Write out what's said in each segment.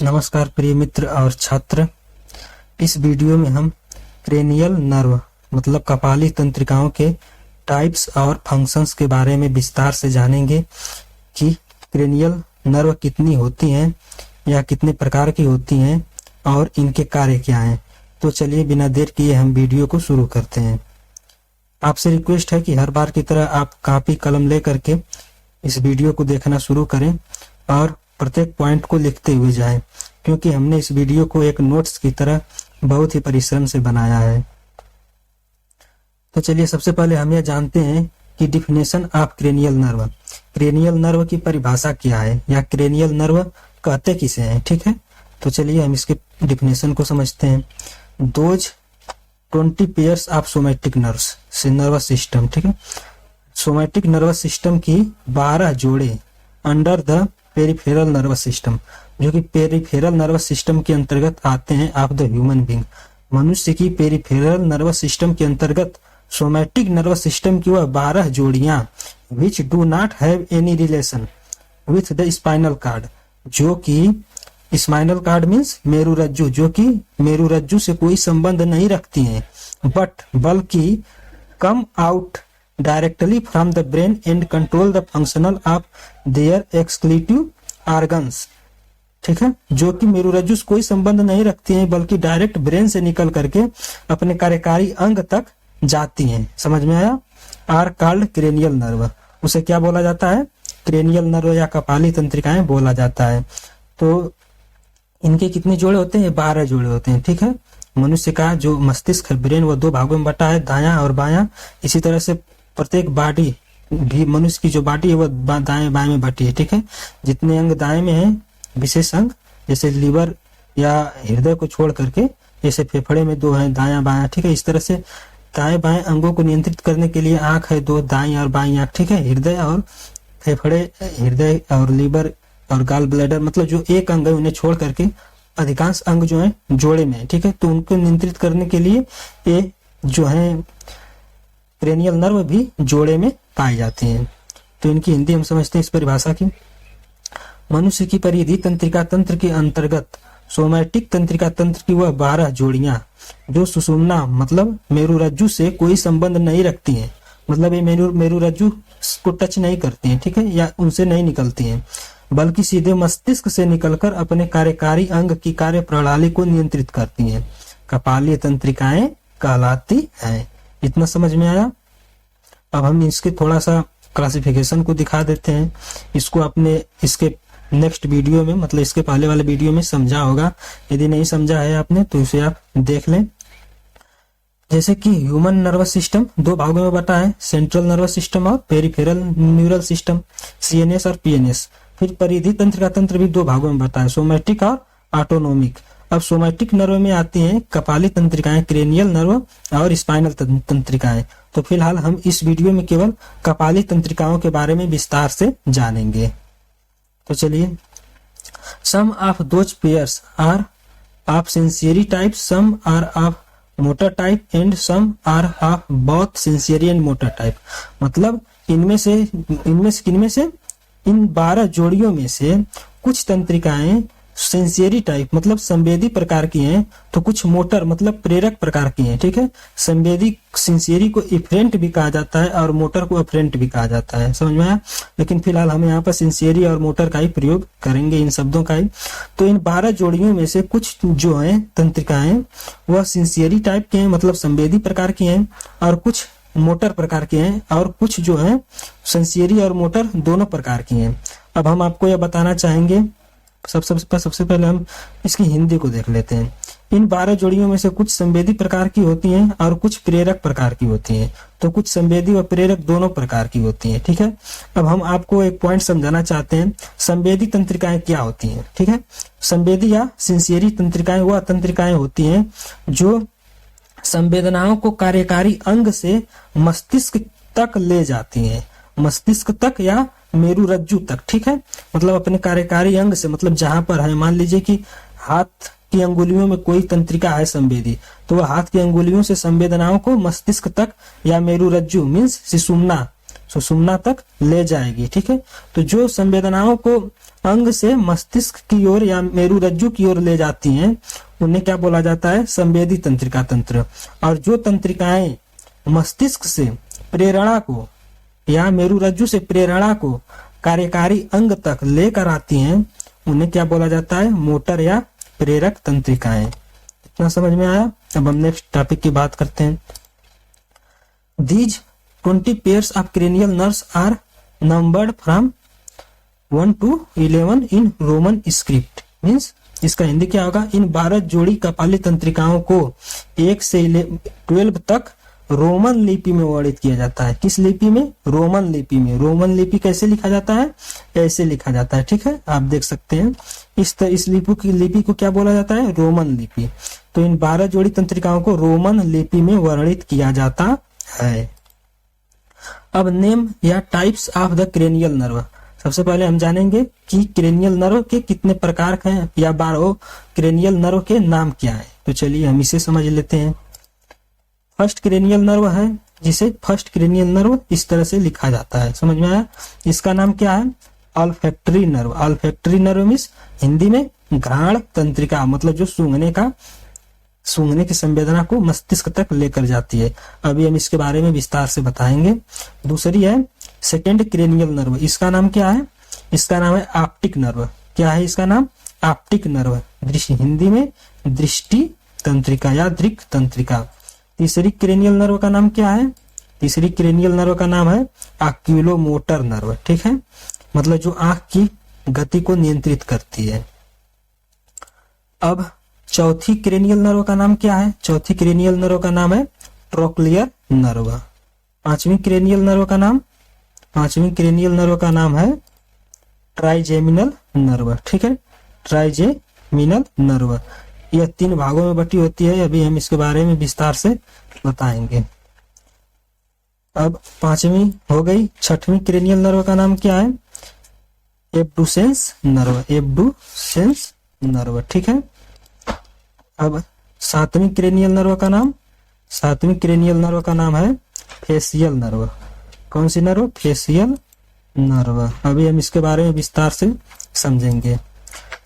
नमस्कार प्रिय मित्र और छात्र। इस वीडियो में हम क्रेनियल नर्व मतलब कपाली तंत्रिकाओं के टाइप्स और फंक्शंस के बारे में विस्तार से जानेंगे कि क्रेनियल नर्व कितनी होती हैं या कितने प्रकार की होती हैं और इनके कार्य क्या हैं। तो चलिए बिना देर किए हम वीडियो को शुरू करते हैं। आपसे रिक्वेस्ट है कि हर बार की तरह आप कॉपी कलम लेकर के इस वीडियो को देखना शुरू करें और प्रत्येक पॉइंट को लिखते हुए जाएं, क्योंकि हमने इस वीडियो को एक नोट्स की तरह बहुत ही परिश्रम से बनाया है। तो चलिए सबसे पहले हम यह जानते हैं कि definition of cranial nerve. Cranial nerve की परिभाषा क्या है या क्रेनियल नर्व कहते किसे हैं, ठीक है। तो चलिए हम इसके डिफिनेशन को समझते हैं। Those 20 pairs of somatic nerves से नर्वस सिस्टम, ठीक है। सोमैटिक नर्वस सिस्टम की 12 जोड़े under the peripheral nervous system, जो कि पेरिफेरल नर्वस सिस्टम के अंतर्गत आते हैं ऑफ द ह्यूमन बीइंग। मनुष्य की पेरिफेरल नर्वस सिस्टम के अंतर्गत सोमैटिक नर्वस सिस्टम की वह 12 जोड़ियां which do not have any relation with the spinal cord, जो कि स्पाइनल कार्ड मीन्स मेरुरज्जु, जो कि मेरुरज्जु से कोई संबंध नहीं रखती हैं, बल्कि come out directly from the brain and control the functional of their excretive organs, ठीक है। जो कि मेरुरज्जु से कोई संबंध नहीं रखती हैं बल्कि डायरेक्ट ब्रेन से निकल करके अपने कार्यकारी अंग तक जाती हैं। समझ में आया? Are called cranial nerve. उसे क्या बोला जाता है? क्रेनियल नर्व या कपाली तंत्रिकाएं बोला जाता है। तो इनके कितने जोड़े होते हैं? 12 जोड़े होते हैं, ठीक है। मनुष्य का जो मस्तिष्क है, ब्रेन, वो 2 भागों में बटा है, दायां और बायां। इसी तरह से प्रत्येक बॉडी भी, मनुष्य की जो बॉडी है वो दाएं बाएं में बटी है, ठीक है। जितने अंग दाएं में हैं, विशेष अंग जैसे लीवर या हृदय को छोड़ करके, जैसे फेफड़े में 2 हैं, दायां बायां, ठीक है। इस तरह से दाएं बाएं अंगों को नियंत्रित करने के लिए आंख है 2, दाईं और बाईं आंख, ठीक है। हृदय और फेफड़े, हृदय और लीवर और गॉल ब्लैडर, मतलब जो एक अंग है उन्हें छोड़ करके अधिकांश अंग जो है जोड़े में, ठीक है। तो उनको नियंत्रित करने के लिए ये जो है क्रेनियल नर्व भी जोड़े में पाई जाती हैं। तो इनकी हिंदी हम समझते हैं इस परिभाषा की। मनुष्य की परिधि तंत्रिका तंत्र के अंतर्गत सोमैटिक तंत्रिका तंत्र की वह 12 जोड़ियां जो सुषुम्ना मतलब मेरुरज्जु से कोई संबंध नहीं रखती हैं, मतलब ये मेरुरज्जु को टच नहीं करती हैं, ठीक है, या उनसे नहीं निकलती हैं, बल्कि सीधे मस्तिष्क से निकलकर अपने कार्यकारी अंग की कार्य प्रणाली को नियंत्रित करती हैं, कपालीय तंत्रिकाएं कहलाती हैं। इतना समझ में आया? अब हम इसके थोड़ा सा क्लासिफिकेशन को दिखा देते हैं। इसको अपने इसके नेक्स्ट वीडियो में, मतलब इसके पहले वाले वीडियो में समझा होगा। यदि नहीं समझा है आपने तो इसे आप देख लें। जैसे कि ह्यूमन नर्वस सिस्टम 2 भागों में बटा है, सेंट्रल नर्वस सिस्टम और पेरिफेरल न्यूरल सिस्टम, CNS और PNS। फिर परिधि तंत्रिका तंत्र भी 2 भागों में बटा है, सोमैटिक और ऑटोनोमिक। अब सोमैटिक नर्व में आती हैं कपाली तंत्रिकाएं, क्रेनियल नर्व और स्पाइनल तंत्रिकाएं। तो फिलहाल हम इस वीडियो में केवल कपाली तंत्रिकाओं के बारे में विस्तार से जानेंगे। तो चलिए, some of those pairs are of sensory type, some are of motor type and some are of both sensory and motor type. मतलब इनमें से इन 12 जोड़ियों में से कुछ तंत्रिकाएं सेंसरी टाइप मतलब संवेदी प्रकार की हैं, तो कुछ मोटर मतलब प्रेरक प्रकार की हैं, ठीक है। संवेदी सेंसरी को इफरेंट भी कहा जाता है और मोटर को अफरेंट भी कहा जाता है, समझ में आया। लेकिन फिलहाल हम यहाँ पर सेंसरी और मोटर का ही प्रयोग करेंगे, इन शब्दों का ही। तो इन 12 जोड़ियों में से कुछ जो है तंत्रिकाएं वह सेंसरी टाइप के हैं, मतलब संवेदी प्रकार की हैं, और कुछ मोटर प्रकार के हैं, और कुछ जो है सेंसरी और मोटर दोनों प्रकार की हैं। अब हम आपको यह बताना चाहेंगे, सबसे पहले हम इसकी हिंदी को देख लेते हैं। इन 12 जोड़ियों में से कुछ संवेदी प्रकार की होती हैं और कुछ प्रेरक प्रकार की होती हैं। तो कुछ संवेदी और प्रेरक दोनों प्रकार की होती हैं, ठीक है। अब हम आपको एक पॉइंट समझाना चाहते हैं, संवेदी तंत्रिकाएं क्या होती हैं, ठीक है। संवेदी या सेंसरी तंत्रिकाएं वह तंत्रिकाएं होती हैं जो संवेदनाओं को कार्यकारी अंग से मस्तिष्क तक ले जाती हैं, मस्तिष्क तक या मेरुरज्जु तक, ठीक है। मतलब अपने कार्यकारी अंग से, मतलब जहां पर है, मान लीजिए कि हाथ की अंगुलियों में कोई तंत्रिका है संवेदी, तो वह हाथ की अंगुलियों से संवेदनाओं को मस्तिष्क तक या मेरुरज्जु मीन्स सुषुम्ना तक ले जाएगी, ठीक है। तो जो संवेदनाओं को अंग से मस्तिष्क की ओर या मेरुरज्जु की ओर ले जाती हैं उन्हें क्या बोला जाता है? संवेदी तंत्रिका तंत्र। और जो तंत्रिकाएं मस्तिष्क से प्रेरणा को या मेरुरज्जु से प्रेरणा को कार्यकारी अंग तक लेकर आती हैं उन्हें क्या बोला जाता है? मोटर या प्रेरक तंत्रिकाएं। इतना समझ में आया? अब हम नेक्स्ट टॉपिक की बात करते हैं। These 20 pairs of cranial nerves are numbered from 1 to 11 in Roman script. Means इसका हिंदी क्या होगा? इन 12 जोड़ी कपाली तंत्रिकाओं को 1 से 12 तक रोमन लिपि में वर्णित किया जाता है। किस लिपि में? रोमन लिपि में। रोमन लिपि कैसे लिखा जाता है? ऐसे लिखा जाता है। ठीक है, आप देख सकते हैं। इस लिपि को क्या बोला जाता है? रोमन लिपि। तो इन 12 जोड़ी तंत्रिकाओं को रोमन लिपि में वर्णित किया जाता है। अब नेम या types of the cranial nerve. सबसे पहले हम जानेंगे कि क्रेनियल नर्व के कितने प्रकार हैं या 12 क्रेनियल नर्व के नाम क्या है। तो चलिए हम इसे समझ लेते हैं। फर्स्ट क्रेनियल नर्व है जिसे फर्स्ट क्रेनियल नर्व इस तरह से लिखा जाता है। समझ में आया? इसका नाम क्या है? Olfactory nerve. Olfactory nerve means Hindi में घ्राण तंत्रिका, मतलब जो सूंघने की संवेदना को मस्तिष्क तक लेकर जाती है। अभी हम इसके बारे में विस्तार से बताएंगे। दूसरी है सेकेंड क्रेनियल नर्व। इसका नाम क्या है? इसका नाम है ऑप्टिक नर्व। क्या है इसका नाम? Optic nerve. दृष्टि, हिंदी में दृष्टि तंत्रिका या दृक् तंत्रिका। तीसरी क्रेनियल नर्व का नाम क्या है? तीसरी क्रेनियल नर्व का नाम है ऑक्यूलोमोटर नर्व। ठीक है, मतलब जो आंख की गति को नियंत्रित करती है। अब चौथी क्रेनियल नर्व का नाम क्या है? चौथी क्रेनियल नर्व का नाम है ट्रोक्लियर नर्व। पांचवी क्रेनियल नर्व का नाम है ट्राइजेमिनल नर्व। ठीक है, ट्राइजेमिनल नर्व। यह 3 भागों में बटी होती है। अभी हम इसके बारे में विस्तार से बताएंगे। अब 5वीं हो गई। 6वीं क्रेनियल नर्व का नाम क्या है? Abducens nerve. Abducens nerve. ठीक है, अब 7वीं क्रेनियल नर्व का नाम है फेसियल नर्व। कौन सी नर्व? Facial nerve. अभी हम इसके बारे में विस्तार से समझेंगे।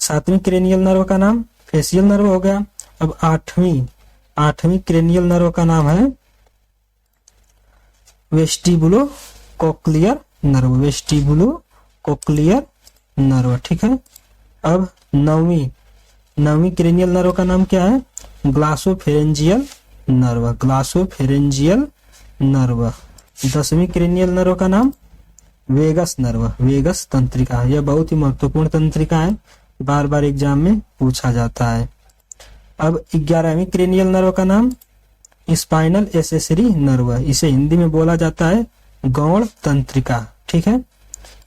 7वीं क्रेनियल नर्व का नाम फेसियल नर्व हो गया। अब 8वीं क्रेनियल नर्व का नाम है vestibulo cochlear nerve. Vestibulo cochlear nerve. ठीक है, अब 9वीं क्रेनियल नर्व का नाम क्या है? ग्लासोफेरेंजियल नर्व। ग्लासोफेरेंजियल नर्व। 10वीं क्रेनियल नर्व का नाम वेगस नर्व। वेगस तंत्रिका। यह बहुत ही महत्वपूर्ण तंत्रिका है, बार बार एग्जाम में पूछा जाता है। अब 11वीं क्रेनियल नर्व का नाम स्पाइनल एसेसरी नर्व। इसे हिंदी में बोला जाता है गौण तंत्रिका। ठीक है,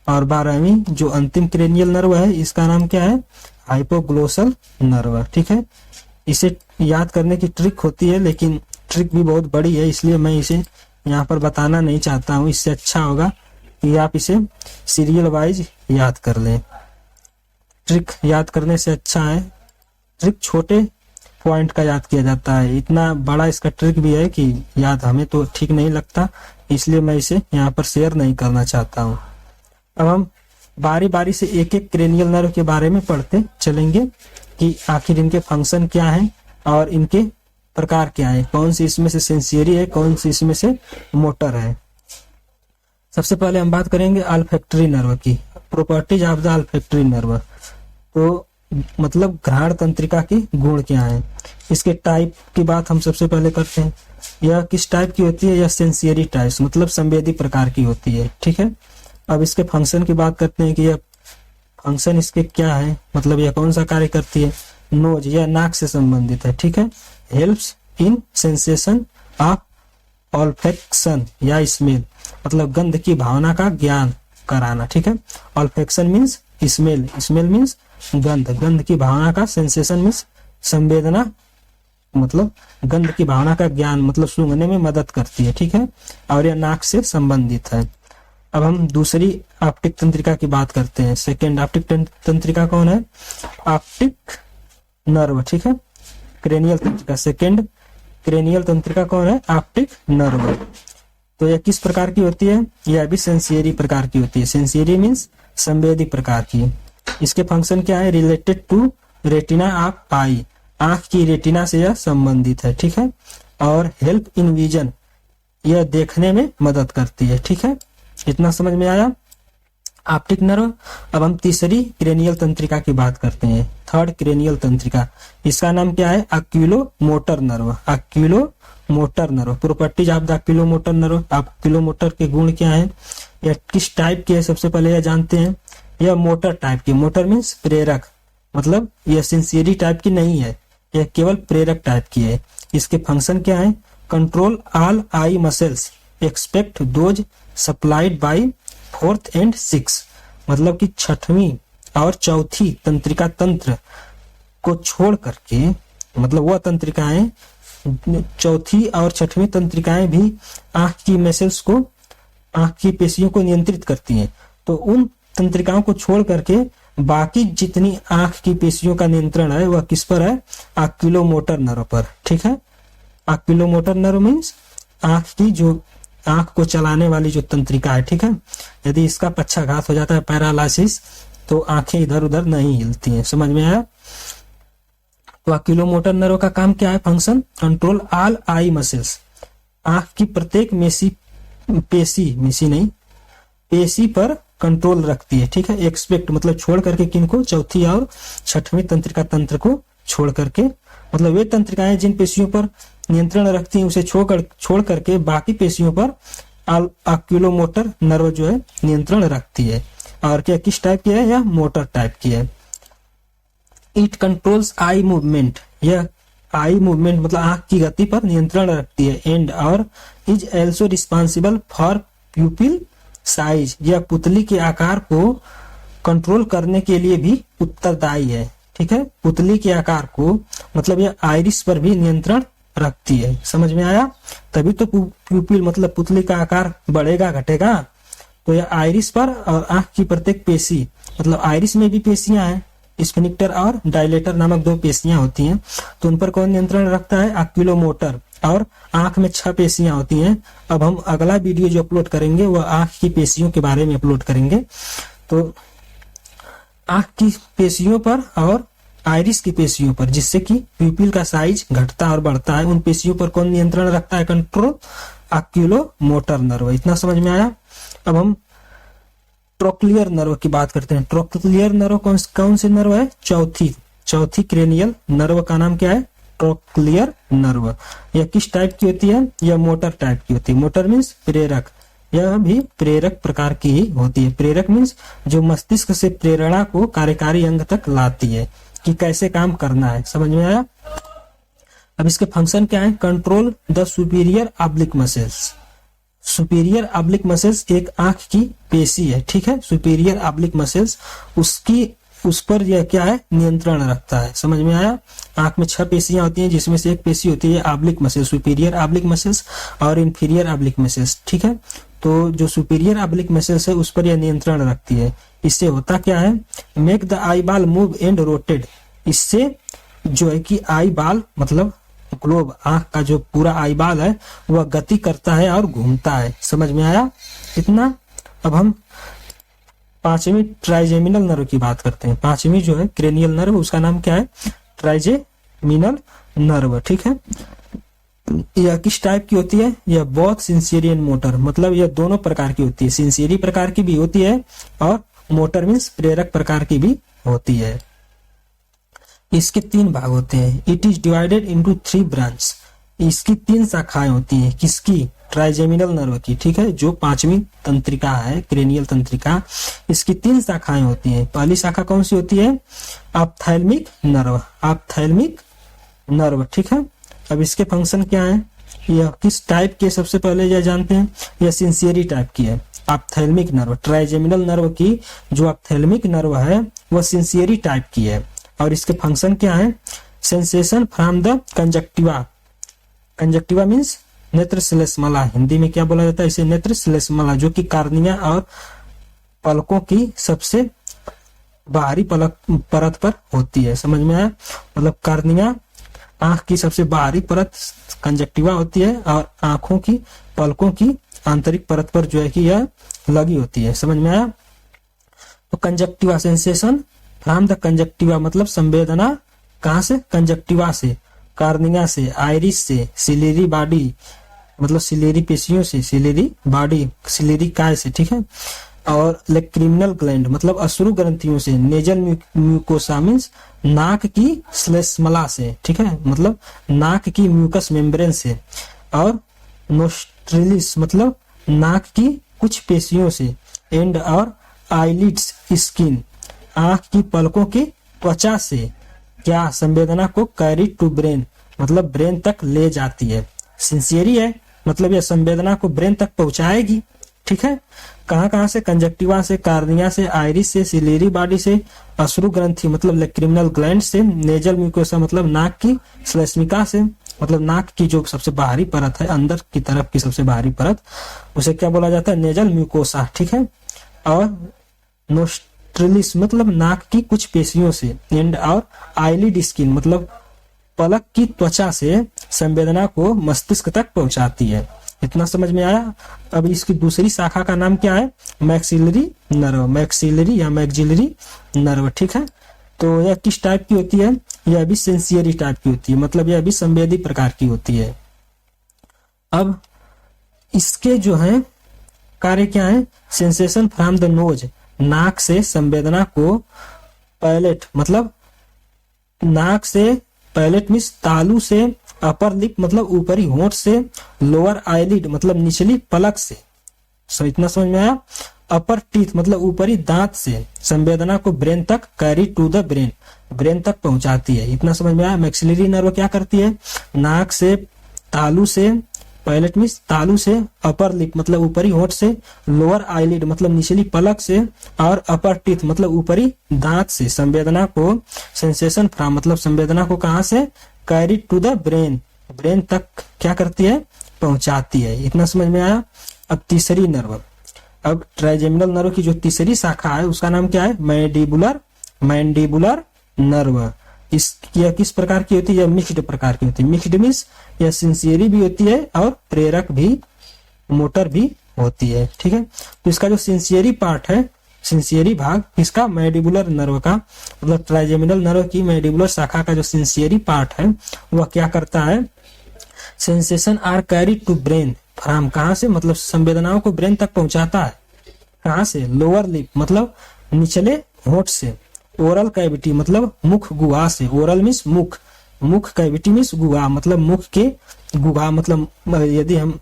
और 12वीं जो अंतिम क्रेनियल नर्व है इसका नाम क्या है? Hypoglossal nerve. ठीक है, इसे याद करने की ट्रिक होती है, लेकिन ट्रिक भी बहुत बड़ी है, इसलिए मैं इसे यहाँ पर बताना नहीं चाहता हूँ। इससे अच्छा होगा कि आप इसे सीरियल वाइज याद कर लें। ट्रिक याद करने से अच्छा है, ट्रिक छोटे पॉइंट का याद किया जाता है। इतना बड़ा इसका ट्रिक भी है कि याद हमें तो ठीक नहीं लगता, इसलिए मैं इसे यहाँ पर शेयर नहीं करना चाहता हूँ। अब हम बारी बारी से एक एक क्रेनियल नर्व के बारे में पढ़ते चलेंगे कि आखिर इनके फंक्शन क्या है और इनके प्रकार क्या है, कौन सी इसमें से सेंसियरी है, कौन सी इसमें से मोटर है। सबसे पहले हम बात करेंगे ऑल्फैक्टरी नर्व की। Properties of the olfactory nerve. तो मतलब घ्राण तंत्रिका की गुण क्या है। इसके टाइप की बात हम सबसे पहले करते हैं। यह किस टाइप की होती है? यह सेंसियरी टाइप्स, मतलब संवेदी प्रकार की होती है। ठीक है, अब इसके फंक्शन की बात करते हैं कि यह फंक्शन इसके क्या है, मतलब यह कौन सा कार्य करती है। नोज, यह नाक से संबंधित है। ठीक है, helps in sensation of olfaction या स्मेल, मतलब गंध की भावना का ज्ञान कराना। ठीक है, olfaction means smell, smell means गंध, गंध की भावना का, सेंसेशन मीन्स संवेदना, मतलब गंध की भावना का ज्ञान, मतलब सूंघने में मदद करती है। ठीक है, और यह नाक से संबंधित है। अब हम दूसरी ऑप्टिक तंत्रिका की बात करते हैं। सेकेंड ऑप्टिक तंत्रिका कौन है? Optic nerve. ठीक है, क्रेनियल तंत्रिका। सेकेंड क्रेनियल तंत्रिका कौन है? Optic nerve. तो यह किस प्रकार की होती है? यह भी सेंसियरी प्रकार की होती है। सेंसियरी मीन्स संवेदी प्रकार की। इसके फंक्शन क्या है, रिलेटेड टू रेटिना ऑफ आई, आंख की रेटिना से यह संबंधित है, ठीक है। और हेल्प इन विजन, यह देखने में मदद करती है, ठीक है। इतना समझ में आया। Optic nerve. अब हम तीसरी क्रेनियल तंत्रिका की बात करते हैं, थर्ड क्रेनियल तंत्रिका। इसका नाम क्या है, oculomotor nerve. Oculomotor nerve. Properties of the oculomotor nerve. Oculomotor के गुण क्या है, यह किस टाइप की है, सबसे पहले यह जानते हैं। यह मोटर टाइप की, मोटर मीन्स प्रेरक, मतलब यह सेंसरी टाइप की नहीं है, यह केवल प्रेरक टाइप की है। इसके फंक्शन क्या है, control all eye muscles expect those supplied by fourth and six, मतलब कि छठवीं और चौथी तंत्रिका तंत्र को छोड़ करके, मतलब वह तंत्रिकाएं, चौथी और छठवीं तंत्रिकाएं भी आंख की मसल्स को, आंख की पेशियों को नियंत्रित करती हैं। तो उन तंत्रिकाओं को छोड़ करके बाकी जितनी आंख की पेशियों का नियंत्रण है वह किस पर है, ऑक्यूलोमोटर नर्व पर, ठीक है। ऑक्यूलोमोटर नर्व मीन्स आंख की जो, आंख को चलाने वाली जो तंत्रिका है, ठीक है। यदि इसका पक्षाघात हो जाता है, पैरालिसिस, तो आंखें इधर उधर नहीं हिलती हैं, समझ में आया। तो ऑक्यूलोमोटर नर्व का काम क्या है, function control all eye muscles, आंख की प्रत्येक पेशी पर कंट्रोल रखती है, ठीक है। एक्सपेक्ट मतलब छोड़ करके, किनको, चौथी और छठवीं तंत्रिका तंत्र को छोड़ करके, मतलब वे तंत्रिकाएं जिन पेशियों पर नियंत्रण रखती हैं उसे छोड़ करके बाकी पेशियों पर ऑक्यूलोमोटर नर्व जो है नियंत्रण रखती है। और क्या किस टाइप की है, यह मोटर टाइप की है। इट कंट्रोल्स आई मूवमेंट, यह आई मूवमेंट मतलब आंख की गति पर नियंत्रण रखती है। एंड और is also responsible for प्यूपिल size, यह पुतली के आकार को कंट्रोल करने के लिए भी उत्तरदायी है, ठीक है। पुतली के आकार को, मतलब यह आइरिस पर भी नियंत्रण रखती है, समझ में आया। तभी तो प्यूपिल मतलब पुतली का आकार बढ़ेगा घटेगा, तो यह आइरिस पर और आंख की प्रत्येक पेशी, मतलब आइरिस में भी पेशियां हैं, स्फिनिक्टर और डायलेटर नामक दो पेशियां होती हैं, तो उन पर कौन नियंत्रण रखता है, ऑक्यूलोमोटर। और आंख में 6 पेशियां होती हैं। अब हम अगला वीडियो जो अपलोड करेंगे वह आंख की पेशियों के बारे में अपलोड करेंगे। तो आंख की पेशियों पर और आइरिस की पेशियों पर, जिससे कि प्यूपिल का साइज घटता और बढ़ता है, उन पेशियों पर कौन नियंत्रण रखता है, कंट्रोल ऑक्यूलोमोटर नर्व। इतना समझ में आया। अब हम ट्रोक्लियर नर्व की बात करते हैं। ट्रोक्लियर नर्व कौन से नर्व है, चौथी क्रेनियल नर्व का नाम क्या है, ट्रोक्लियर नर्व। यह किस टाइप की होती है, यह मोटर टाइप की होती है। मोटर मीन्स प्रेरक, यह भी प्रेरक प्रकार की ही होती है। प्रेरक मीन्स जो मस्तिष्क से प्रेरणा को कार्यकारी अंग तक लाती है कि कैसे काम करना है, समझ में आया। अब इसके फंक्शन क्या है, control the superior oblique muscles. Superior oblique muscles एक आंख की पेशी है, ठीक है। सुपीरियर ऑब्लिक मसल्स उस पर यह क्या है, नियंत्रण रखता है, समझ में आया। आंख में 6 पेशियां होती हैं, जिसमें से एक पेशी होती है oblique muscles, superior oblique muscles और इंफीरियर ऑब्लिक मसल्स, ठीक है। तो जो सुपीरियर ऑब्लिक मसल्स है उस पर यह नियंत्रण रखती है। इससे होता क्या है, make the eyeball move and rotated. इससे जो है कि आई बॉल मतलब ग्लोब, आंख का जो पूरा आई बॉल है वह गति करता है और घूमता है, समझ में आया इतना। अब हम 5वीं ट्राइजेमिनल नर्व की बात करते हैं। 5वीं जो है क्रेनियल नर्व, उसका नाम क्या है, ट्राइजेमिनल नर्व, ठीक है। यह किस टाइप की होती है, यह बोथ सिंसियरी एंड मोटर, मतलब यह दोनों प्रकार की होती है। सिंसियरी प्रकार की भी होती है और मोटर मीन्स प्रेरक प्रकार की भी होती है। इसके 3 भाग होते हैं। It is divided into 3 branch. इसकी 3 शाखाएं होती हैं, किसकी, ट्राइजेमिनल नर्व की, ठीक है। जो 5वीं तंत्रिका है, क्रेनियल तंत्रिका, इसकी 3 शाखाएं होती हैं। पहली शाखा कौन सी होती है, ऑप्थैल्मिक नर्व, ऑप्थैल्मिक नर्व, ठीक है। अब इसके फंक्शन क्या है, यह किस टाइप के, सबसे पहले यह जानते हैं, यह सिंसियरी टाइप की है। ऑप्थैल्मिक नर्व, ट्राइजेमिनल नर्व की जो ऑप्थैल्मिक नर्व है वह सिंसियरी टाइप की है। और इसके फंक्शन क्या है, sensation from the conjunctiva. Conjunctiva means नेत्र श्लेष्मला, हिंदी में क्या बोला जाता है इसे, नेत्र श्लेष्मला, जो कि कार्निया और पलकों की सबसे बाहरी परत पर होती है, समझ में आया। मतलब कार्निया आंख की सबसे बाहरी परत कंजक्टिवा होती है और आंखों की पलकों की आंतरिक परत पर जो है कि यह लगी होती है, समझ में आया। तो conjunctiva sensation from the conjunctiva मतलब संवेदना कहाँ से, कंजक्टिवा से, कार्निया से, आइरिस से, सिलेरी बॉडी मतलब सिलेरी पेशियों से, सिलेरी बॉडी सिलेरी काय से, ठीक है, और लैक्रिमिनल ग्लैंड मतलब अश्रु ग्रंथियों से, नेजल म्यूकोसा मींस नाक की श्लेष्मला से, ठीक है, मतलब नाक की म्यूकस मेम्ब्रेन से, और नोस्ट्रिलिस मतलब नाक की कुछ पेशियों से, एंड और आईलिड्स स्किन आंख की पलकों की त्वचा से क्या संवेदना को कैरी टू ब्रेन मतलब ब्रेन तक ले जाती है। सिंसियरी है मतलब यह संवेदना को ब्रेन तक पहुंचाएगी, ठीक है। कहाँ कहाँ से, कंजक्टिवा से, कार्निया से, आइरिस से, सिलेरी बॉडी से, अश्रु ग्रंथि मतलब लैक्रिमिनल ग्लैंड से, नेजल म्यूकोसा मतलब नाक की श्लेष्मिका से मतलब नाक की जो सबसे बाहरी परत है, अंदर की तरफ की सबसे बाहरी परत, उसे क्या बोला जाता है, नेजल म्यूकोसा, ठीक है, और नोस्ट्रिलिस मतलब नाक की कुछ पेशियों से, एंड और आईलिड स्किन मतलब पलक की त्वचा से संवेदना को मस्तिष्क तक पहुंचाती है। इतना समझ में आया। अब इसकी दूसरी शाखा का नाम क्या है, मैक्सिलरी नर्व, मैक्सिलरी या मैक्सिलरी नर्व, ठीक है। तो यह किस टाइप की होती है, यह भी सेंसियरी टाइप की होती है मतलब यह भी संवेदी प्रकार की होती है। अब इसके जो है कार्य क्या है, सेंसेशन फ्रॉम द नोज नाक से संवेदना को, पैलेट मतलब नाक से, पैलेट मीन्स तालू से, अपर लिप मतलब ऊपरी होंठ से, लोअर आईलिड मतलब निचली पलक से, सो इतना समझ में आया। अपर टीथ मतलब ऊपरी दांत से संवेदना को ब्रेन तक, carry to the brain brain तक पहुंचाती है। इतना समझ में आया। मैक्सिलरी नर्व क्या करती है, नाक से, तालू से, पैलेट मीन्स तालू से, अपर लिप मतलब ऊपरी होंठ से, लोअर आईलिड मतलब निचली पलक से, और अपर टीथ मतलब ऊपरी दांत से संवेदना को, सेंसेशन फ्रॉम मतलब संवेदना को कहां से, carry to the brain brain तक क्या करती है, पहुंचाती है। इतना समझ में आया। अब तीसरी नर्व, अब ट्राइजेमिनल नर्व की जो तीसरी शाखा है उसका नाम क्या है, मैंडिबुलर नर्व। यह किस प्रकार की होती है, यह मिक्स्ड प्रकार की होती है। मिक्स्ड मीन्स यह सिंसियरी भी होती है और प्रेरक भी, मोटर भी होती है, ठीक है। तो इसका जो सिंसियरी पार्ट है, सिंसियरी भाग इसका मैंडिबुलर नर्व का मतलब ट्राइजेमिनल नर्व की मैंडिबुलर शाखा का जो सिंसियरी पार्ट है वह क्या करता है, sensation are carry to brain from कहां से मतलब संवेदनाओं को ब्रेन तक पहुंचाता है, कहां से, लोअर लिप मतलब निचले होंठ से, ओरल कैविटी मतलब मुख गुहा से, ओरल मीन्स मुख, मुख कैविटी मीन्स गुहा मतलब मुख के गुहा मतलब यदि हम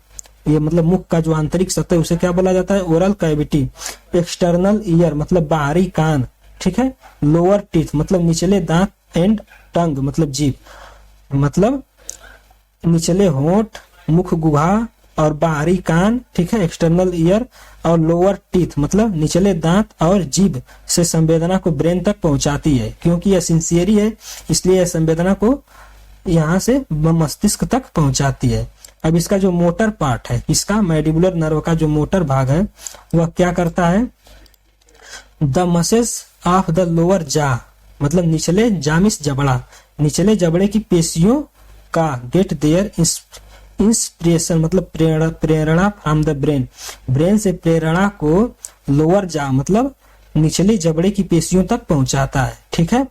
ये मतलब मुख का जो आंतरिक सतह उसे क्या बोला जाता है, ओरल कैविटी। एक्सटर्नल ईयर मतलब बाहरी कान, ठीक है। लोअर टीथ मतलब निचले दांत, एंड टंग मतलब जीभ मतलब निचले होंठ, मुख गुहा और बाहरी कान, ठीक है। एक्सटर्नल ईयर और लोअर टीथ मतलब निचले दांत और जीभ से संवेदना को ब्रेन तक पहुंचाती है। क्योंकि यह सिंसियरी है इसलिए यह संवेदना को यहाँ से मस्तिष्क तक पहुंचाती है। अब इसका जो मोटर पार्ट है, इसका मैंडिबुलर नर्व का जो मोटर भाग है वह क्या करता है, the muscles of the lower जा मतलब निचले जामिस जबड़ा, निचले जबड़े की पेशियों का गेट देयर इंस्पिरेशन मतलब प्रेरणा फ्रॉम द ब्रेन, ब्रेन से प्रेरणा को लोअर जा मतलब निचले जबड़े की पेशियों तक पहुंचाता है, ठीक है।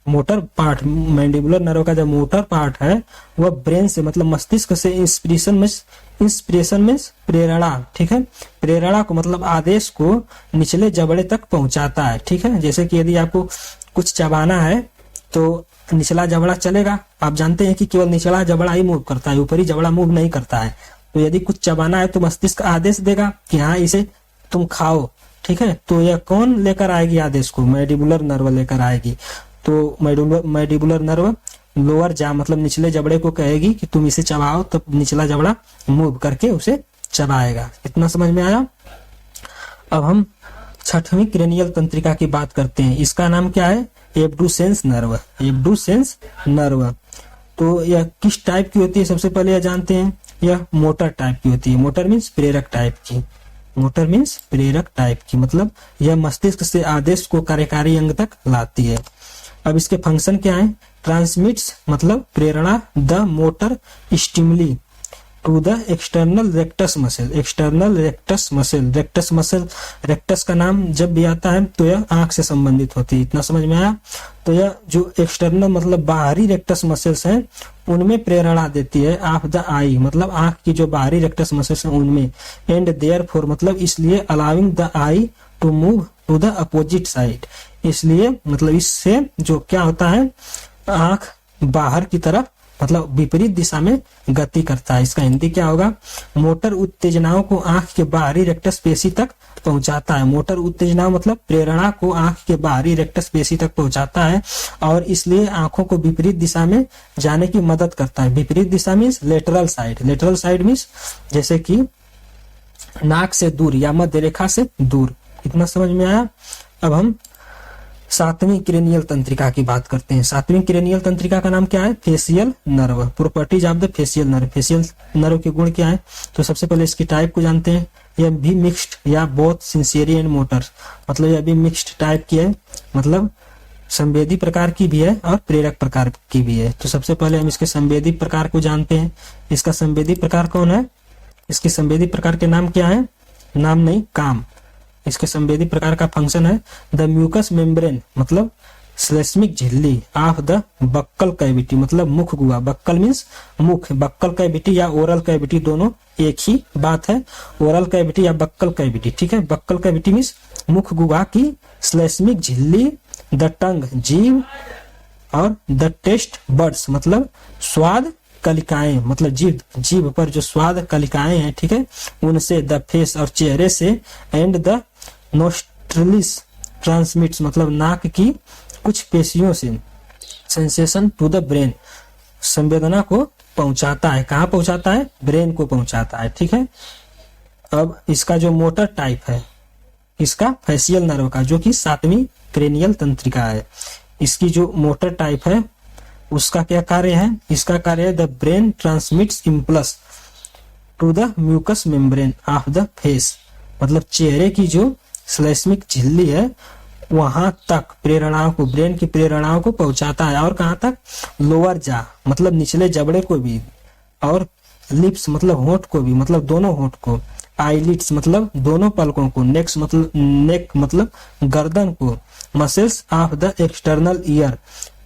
मोटर पार्ट, मैंडिबुलर नर्व का जो मोटर पार्ट है वह ब्रेन से मतलब मस्तिष्क से इंस्पिरेशन में प्रेरणा, ठीक है। प्रेरणा को मतलब आदेश को निचले जबड़े तक पहुंचाता है, ठीक है। जैसे कि यदि आपको कुछ चबाना है तो निचला जबड़ा चलेगा, आप जानते हैं कि केवल निचला जबड़ा ही मूव करता है, ऊपरी जबड़ा मूव नहीं करता है। तो यदि कुछ चबाना है तो मस्तिष्क आदेश देगा कि हाँ इसे तुम खाओ, ठीक है। तो यह कौन लेकर आएगी आदेश को, मैंडिबुलर नर्व लेकर आएगी। तो मैंडिबुलर नर्व लोअर जा मतलब निचले जबड़े को कहेगी कि तुम इसे चबाओ, तब निचला जबड़ा मूव करके उसे चबाएगा। इतना समझ में आया। अब हम छठवीं क्रेनियल तंत्रिका की बात करते हैं। इसका नाम क्या है, एब्डुसेंस नर्व, एब्डुसेंस नर्व। तो यह किस टाइप की होती है, सबसे पहले यह जानते हैं, यह मोटर टाइप की होती है। मोटर मीन्स प्रेरक टाइप की, मोटर मीन्स प्रेरक टाइप की मतलब यह मस्तिष्क से आदेश को कार्यकारी अंग तक लाती है। अब इसके फंक्शन क्या है, ट्रांसमिट्स मतलब प्रेरणा the motor stimuli to the external rectus muscle. External rectus muscle, rectus muscle, rectus का नाम जब भी आता है तो यह आंख से संबंधित होती है। इतना समझ में आया। तो यह जो एक्सटर्नल मतलब बाहरी रेक्टस मसल्स हैं उनमें प्रेरणा देती है ऑफ द आई, मतलब आंख की जो बाहरी रेक्टस मसल्स हैं उनमें। एंड देयरफॉर मतलब इसलिए allowing the eye to move to the opposite side, इसलिए मतलब इससे जो क्या होता है आंख बाहर की तरफ मतलब विपरीत दिशा में गति करता है। इसका हिंदी क्या होगा? मोटर उत्तेजनाओं को आंख के बाहरी रेक्टस पेशी तक पहुंचाता है। मोटर उत्तेजनाओं मतलब प्रेरणा को आंख के बाहरी रेक्टस पेशी तक पहुंचाता है और इसलिए आंखों को विपरीत दिशा में जाने की मदद करता है। विपरीत दिशा means lateral side, lateral side means जैसे कि नाक से दूर या मध्य रेखा से दूर। इतना समझ में आया। अब हम सातवीं क्रेनियल तंत्रिका की बात करते हैं। सातवीं क्रेनियल तंत्रिका का नाम क्या है? Facial nerve. Properties of the facial nerve. Facial nerve के गुण क्या है? तो सबसे पहले इसकी टाइप को जानते हैं। यह भी मिक्स्ड या बोथ सिंसियरी एंड मोटर, मतलब यह भी मिक्स्ड टाइप की है, मतलब संवेदी प्रकार की भी है और प्रेरक प्रकार की भी है। तो सबसे पहले हम इसके संवेदी प्रकार को जानते हैं। इसका संवेदी प्रकार कौन है? इसके संवेदी प्रकार के नाम क्या है? नाम नहीं, काम। इसके संवेदी प्रकार का फंक्शन है द म्यूकस मेम्ब्रेन, मतलब श्लेष्मिक झिल्ली ऑफ द बक्कल कैविटी, मतलब मुख गुहा। बक्कल मीन्स मुख, बक्कल कैविटी या ओरल कैविटी दोनों एक ही बात है। ओरल कैविटी या बक्कल कैविटी, ठीक है। बक्कल कैविटी मीन्स मुख गुहा की श्लेष्मिक झिल्ली, द टंग जीभ और द टेस्ट बड्स मतलब स्वाद कलिकाएं, मतलब जीभ पर जो स्वाद कलिकाएं हैं, ठीक है, उनसे, द फेस और चेहरे से, एंड द नोस्ट्रिलिस ट्रांसमिट्स मतलब नाक की कुछ पेशियों से, सेंसेशन टू द ब्रेन संवेदना को पहुंचाता है। कहाँ पहुंचाता है? ब्रेन को पहुंचाता है, ठीक है। अब इसका जो मोटर टाइप है इसका फेशियल नर्व का, जो कि सातवीं क्रेनियल तंत्रिका है, इसकी जो मोटर टाइप है उसका क्या कार्य है? इसका कार्य है the brain transmits impulse to the mucous membrane of the face, मतलब चेहरे की जो श्लेष्मिक झिल्ली है वहां तक प्रेरणाओं को, ब्रेन की प्रेरणाओं को पहुंचाता है। और कहां तक? लोअर जा मतलब निचले जबड़े को भी, और लिप्स मतलब होंठ को भी, मतलब दोनों होंठ को, आईलिड्स मतलब दोनों पलकों को, नेक मतलब गर्दन को, muscles of the external ear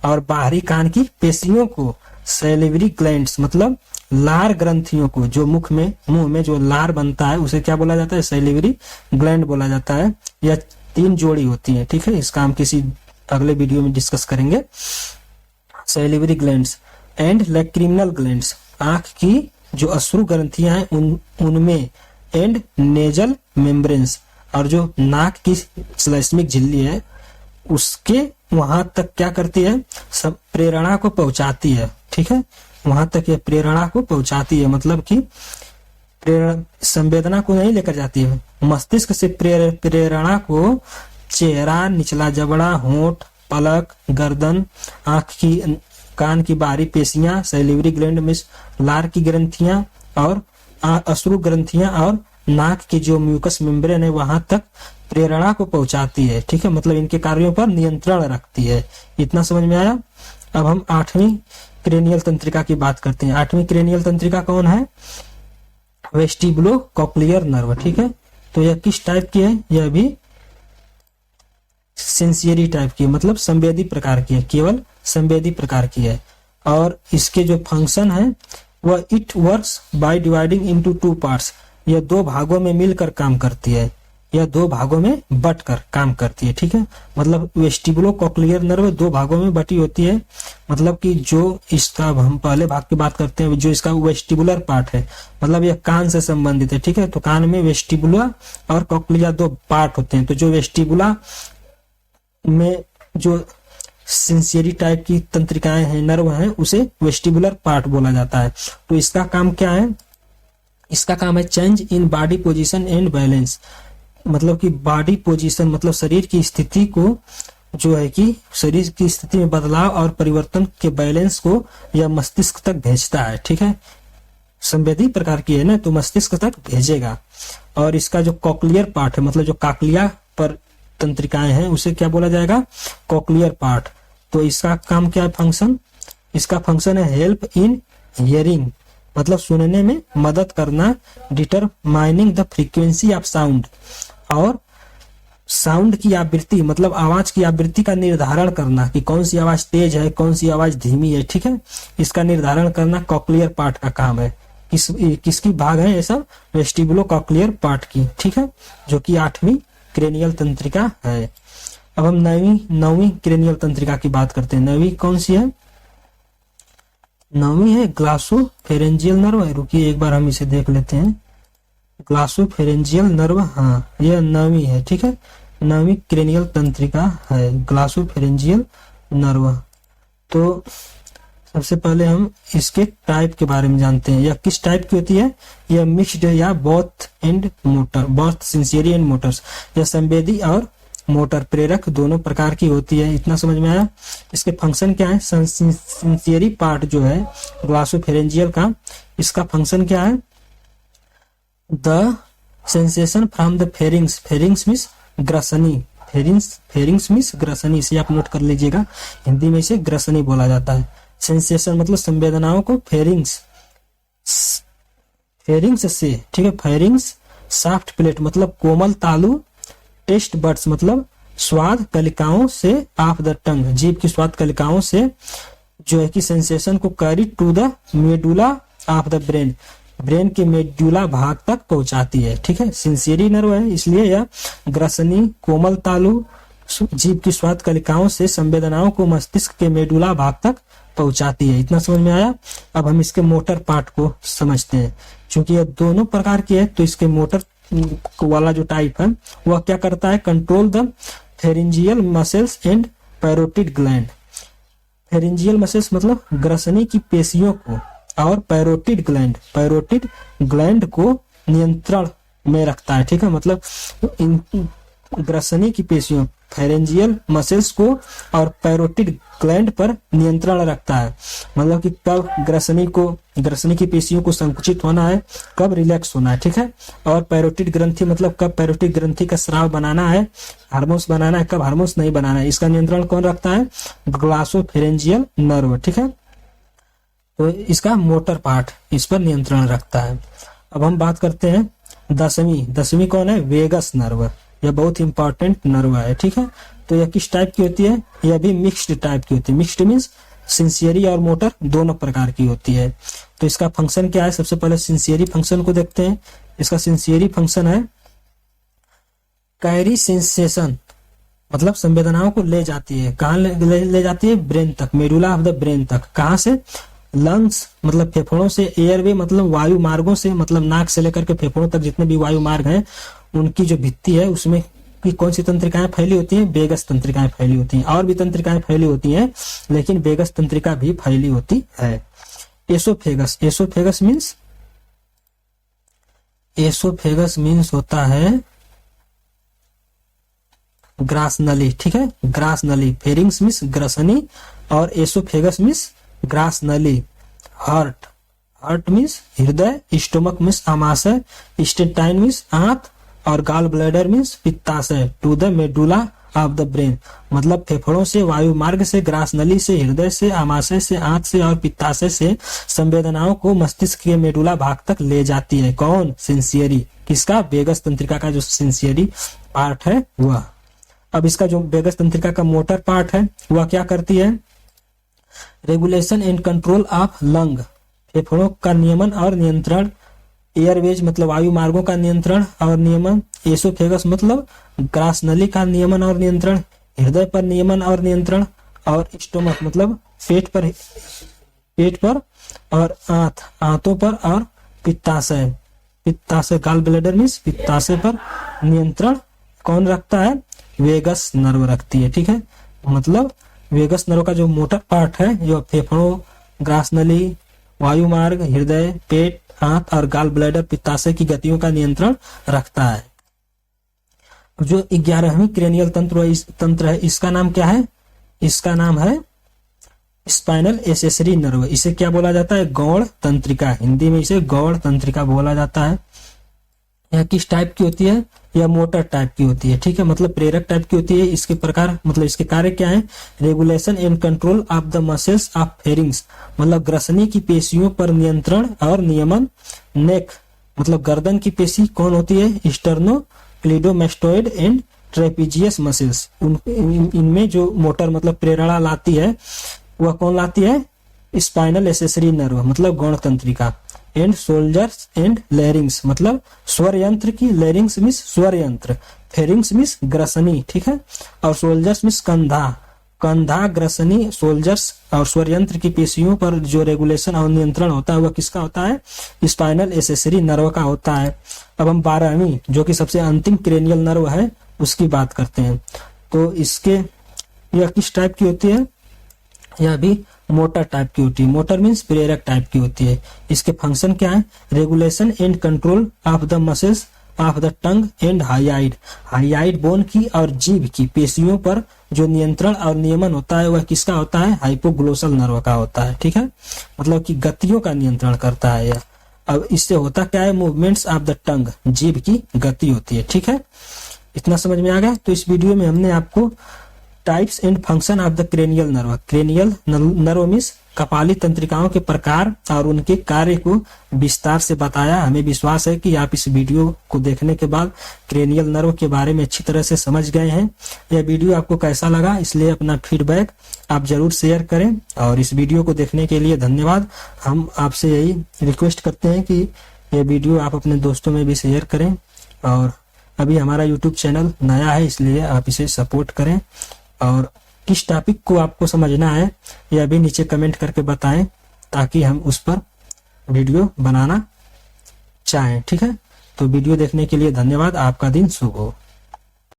और बाहरी कान की पेशियों को, सैलिवरी ग्लैंड्स मतलब लार ग्रंथियों को, जो मुंह में जो लार बनता है उसे क्या बोला जाता है? सैलिवरी ग्लैंड बोला जाता है। यह 3 जोड़ी होती है, ठीक है। इसका हम किसी अगले वीडियो में डिस्कस करेंगे। सैलिवरी ग्लैंड्स एंड लैक्रिमिनल ग्लैंड्स, आंख की जो अश्रु ग्रंथियां हैं उनमें, एंड नेजल मेम्ब्रेन्स और जो नाक की श्लेष्मिक झिल्ली है उसके वहां तक क्या करती है? सब प्रेरणा को पहुंचाती है, ठीक है। वहां तक ये प्रेरणा को पहुंचाती है, मतलब कि संवेदना को नहीं लेकर जाती है। मस्तिष्क से प्रेरणा को चेहरा, निचला जबड़ा, होंठ, पलक, गर्दन, आंख की, कान की बाहरी पेशियां, सैलिवरी ग्लैंड में लार की ग्रंथियां और अश्रु ग्रंथियां और नाक की जो म्यूकस मेम्ब्रेन है वहां तक प्रेरणा को पहुंचाती है, ठीक है। मतलब इनके कार्यों पर नियंत्रण रखती है। इतना समझ में आया। अब हम 8वीं क्रेनियल तंत्रिका की बात करते हैं। 8वीं क्रेनियल तंत्रिका कौन है? वेस्टिबुलो कॉक्लियर नर्व, ठीक है। तो यह किस टाइप की है? यह भी सेंसियरी टाइप की, मतलब संवेदी प्रकार की है, केवल संवेदी प्रकार की है। और इसके जो फंक्शन है वह it works by dividing into 2 parts, यह 2 भागों में मिलकर काम करती है, यह 2 भागों में बंटकर काम करती है, ठीक है। मतलब वेस्टिबुलो कॉक्लियर नर्व 2 भागों में बटी होती है, मतलब कि जो इसका, हम पहले भाग की बात करते हैं, जो इसका वेस्टिबुलर पार्ट है, मतलब यह कान से संबंधित है, ठीक है। तो कान में वेस्टिबुला और कॉक्लिया 2 पार्ट होते हैं। तो जो वेस्टिबुला में जो सिंसियरी टाइप की तंत्रिकाएं हैं, नर्व हैं, उसे वेस्टिबुलर पार्ट बोला जाता है। तो इसका काम क्या है? इसका काम है change in body position and balance, मतलब कि बॉडी पोजीशन मतलब शरीर की स्थिति को, जो है कि शरीर की स्थिति में बदलाव और परिवर्तन के बैलेंस को यह मस्तिष्क तक भेजता है, ठीक है। संवेदी प्रकार की है ना, तो मस्तिष्क तक भेजेगा। और इसका जो कॉक्लियर पार्ट है, मतलब जो काकलिया पर तंत्रिकाएं हैं, उसे क्या बोला जाएगा? Cochlear part. तो इसका काम क्या है? फंक्शन, इसका फंक्शन है हेल्प इन हियरिंग मतलब सुनने में मदद करना, determining the frequency of sound, और साउंड की आवृत्ति मतलब आवाज की आवृत्ति का निर्धारण करना कि कौन सी आवाज तेज है, कौन सी आवाज धीमी है, ठीक है, इसका निर्धारण करना कॉक्लियर पार्ट का काम है। किसकी भाग है ये सब? वेस्टिबुलो कॉक्लियर पार्ट की, ठीक है, जो कि 8वीं क्रेनियल तंत्रिका है। अब हम नौवीं क्रेनियल तंत्रिका की बात करते हैं। 9वीं कौन सी है? 9वीं है ग्लासोफेरेंजियल नर्व। रुकिए एक बार हम इसे देख लेते हैं। ग्लासोफेरेंजियल नर्व, हाँ यह 9वीं है, ठीक है, 9वीं क्रेनियल तंत्रिका है ग्लासोफेरेंजियल नर्व। तो सबसे पहले हम इसके टाइप के बारे में जानते हैं। यह किस टाइप की होती है? यह मिक्स्ड है या both and motor, both sensory and motors. यह संवेदी और मोटर प्रेरक दोनों प्रकार की होती है। इतना समझ में आया? इसके फंक्शन क्या है? सिंसियरी पार्ट जो है ग्लासोफेरेंजियल का, इसका फंक्शन क्या है? The sensation from the pharynx, pharynx means ग्रसनी, फेरिंग्स मीन्स ग्रसनी, इसे आप नोट कर लीजिएगा, हिंदी में इसे ग्रसनी बोला जाता है। सेंसेशन मतलब संवेदनाओं को फेरिंग्स से, ठीक है, फेरिंग्स, सॉफ्ट प्लेट मतलब कोमल तालु, टेस्ट बड्स मतलब स्वाद कलिकाओं से, ऑफ द टंग जीभ की स्वाद कलिकाओं से, जो है कि सेंसेशन को carry to the medulla of the brain, brain के मेडुला भाग तक पहुंचाती है, ठीक है। सिंसियरी नर्व है इसलिए यह ग्रसनी, कोमल तालु, जीभ की स्वाद कलिकाओं से संवेदनाओं को मस्तिष्क के मेडुला भाग तक पहुंचाती है। इतना समझ में आया? अब हम इसके मोटर पार्ट को समझते हैं। क्योंकि यह दोनों प्रकार की है तो इसके मोटर वाला जो टाइप है वह क्या करता है? Control the pharyngeal muscles and parotid gland. Pharyngeal muscles मतलब ग्रसनी की पेशियों को, और पैरोटिड ग्लैंड को नियंत्रण में रखता है, ठीक है, मतलब इन ग्रसनी की पेशियों, फेरेंजियल मसल्स को और पैरोटिड ग्लैंड पर नियंत्रण रखता है। मतलब कि कब ग्रसनी की पेशियों को संकुचित होना है, कब रिलैक्स होना है, ठीक है। और पैरोटिड ग्रंथि मतलब कब पैरोटिड ग्रंथि का स्राव बनाना है, हार्मोन्स बनाना है, कब हार्मोन्स नहीं बनाना है, इसका नियंत्रण कौन रखता है? ग्लासोफेरेंजियल नर्व, ठीक है। तो इसका मोटर पार्ट इस पर नियंत्रण रखता है। अब हम बात करते हैं 10वीं कौन है? Vagus nerve. यह बहुत इंपॉर्टेंट नर्व है, ठीक है। तो यह किस टाइप की होती है? यह भी मिक्स्ड टाइप की होती है। मिक्स्ड मीन्स सिंसियरी और मोटर दोनों प्रकार की होती है। तो इसका फंक्शन क्या है? सबसे पहले सिंसियरी फंक्शन को देखते हैं। इसका सिंसियरी फंक्शन है कैरी सेंसेशन, मतलब संवेदनाओं को ले जाती है। कहाँ ले जाती है? ब्रेन तक, मेडुला ऑफ द ब्रेन तक। कहाँ से? लंग्स मतलब फेफड़ों से, एयरवे मतलब वायु मार्गों से, मतलब नाक से लेकर के फेफड़ों तक जितने भी वायु मार्ग हैं उनकी जो भित्ति है उसमें की कौन सी तंत्रिकाएं फैली होती हैं? वेगस तंत्रिकाएं फैली होती हैं। और भी तंत्रिकाएं फैली होती हैं लेकिन वेगस तंत्रिका भी फैली होती है। एसोफेगस मीन्स होता है ग्रास नली, ठीक है, ग्रास नली। फेरिंग्स मीन्स ग्रसनी और एसोफेगस मीन्स ग्रास नली। हार्ट मीन्स हृदय, स्टोमक मीन्स आमाशय, इंटेस्टाइन मीन्स आंत, और गाल ब्लैडर मीन्स पित्ताशय, to the medulla of the brain मतलब फेफड़ों से, वायु मार्ग से, ग्रास नली से, हृदय से, आमाशय से, आंत से और पित्ताशय से संवेदनाओं को मस्तिष्क के मेडुला भाग तक ले जाती है। कौन? सिंसियरी। किसका? वेगस तंत्रिका का जो सिंसियरी पार्ट है वह। अब इसका जो वेगस तंत्रिका का मोटर पार्ट है वह क्या करती है? Regulation and control of lung, फेफड़ों का नियमन और नियंत्रण। एयरवेज मतलब वायु मार्गों का नियंत्रण और नियमन। एसोफेगस मतलब ग्रास नली का नियमन और नियंत्रण, हृदय पर नियमन और नियंत्रण। और स्टोमक मतलब पेट पर और आंतों पर। और पित्ताशय गाल ब्लैडर मीन्स पित्ताशय पर नियंत्रण कौन रखता है? वेगस नर्व रखती है, ठीक है। मतलब वेगस नर्व का जो मोटर पार्ट है जो फेफड़ों, ग्रास नली, वायु मार्ग, हृदय, पेट, आंत और गाल ब्लैडर, पित्ताशय की गतियों का नियंत्रण रखता है। जो 11वीं क्रेनियल तंत्र है इसका नाम क्या है? इसका नाम है स्पाइनल एसेसरी नर्व। इसे क्या बोला जाता है? गौड़ तंत्रिका। हिंदी में इसे गौड़ तंत्रिका बोला जाता है। यह किस टाइप की होती है? यह मोटर टाइप की होती है, ठीक है, मतलब प्रेरक टाइप की होती है। इसके प्रकार मतलब इसके कार्य क्या है? Regulation and control of the muscles of pharynx, मतलब ग्रसनी की पेशियों पर नियंत्रण और नियमन। नेक मतलब गर्दन की पेशी कौन होती है? Sterno cleidomastoid and trapezius muscles. इनमें जो मोटर मतलब प्रेरणा लाती है वह कौन लाती है? स्पाइनल एसेसरी नर्व मतलब गौण तंत्रिका। एंड सोल्जर्स एंड लैरिंग्स मतलब स्वर यंत्र की, लैरिंग्स मीन्स स्वर यंत्र, फेरिंग्स मीन्स ग्रसनी, ठीक है, और सोल्जर्स मीन्स कंधा। कंधा, ग्रसनी, सोल्जर्स और स्वर यंत्र की पेशियों पर जो रेगुलेशन और नियंत्रण होता है वह किसका होता है? स्पाइनल एसेसरी नर्व का होता है। अब हम 12वीं जो कि सबसे अंतिम क्रेनियल नर्व है उसकी बात करते हैं। तो इसके यह किस टाइप की होती है? यह भी मोटर टाइप की होती है। मोटर मीन्स प्रेरक टाइप की होती है। इसके फंक्शन क्या है? Regulation and control of the muscles of the tongue and hyoid, hyoid bone की और जीभ की पेशियों पर जो नियंत्रण और नियमन होता है वह किसका होता है? हाइपोग्लोसल नर्व का होता है, ठीक है, मतलब कि गतियों का नियंत्रण करता है यह। अब इससे होता क्या है? मूवमेंट्स ऑफ द टंग, जीभ की गति होती है, ठीक है। इतना समझ में आ गया? तो इस वीडियो में हमने आपको types and function of the cranial nerve, cranial nerve means कपाली तंत्रिकाओं के प्रकार और उनके कार्य को विस्तार से बताया। हमें विश्वास है कि आप इस वीडियो को देखने के बाद क्रेनियल नर्व के बारे में अच्छी तरह से समझ गए हैं। यह वीडियो आपको कैसा लगा, इसलिए अपना फीडबैक आप जरूर शेयर करें। और इस वीडियो को देखने के लिए धन्यवाद। हम आपसे यही रिक्वेस्ट करते हैं कि यह वीडियो आप अपने दोस्तों में भी शेयर करें। और अभी हमारा यूट्यूब चैनल नया है इसलिए आप इसे सपोर्ट करें। और किस टॉपिक को आपको समझना है यह भी नीचे कमेंट करके बताएं ताकि हम उस पर वीडियो बनाना चाहें, ठीक है। तो वीडियो देखने के लिए धन्यवाद। आपका दिन शुभ हो।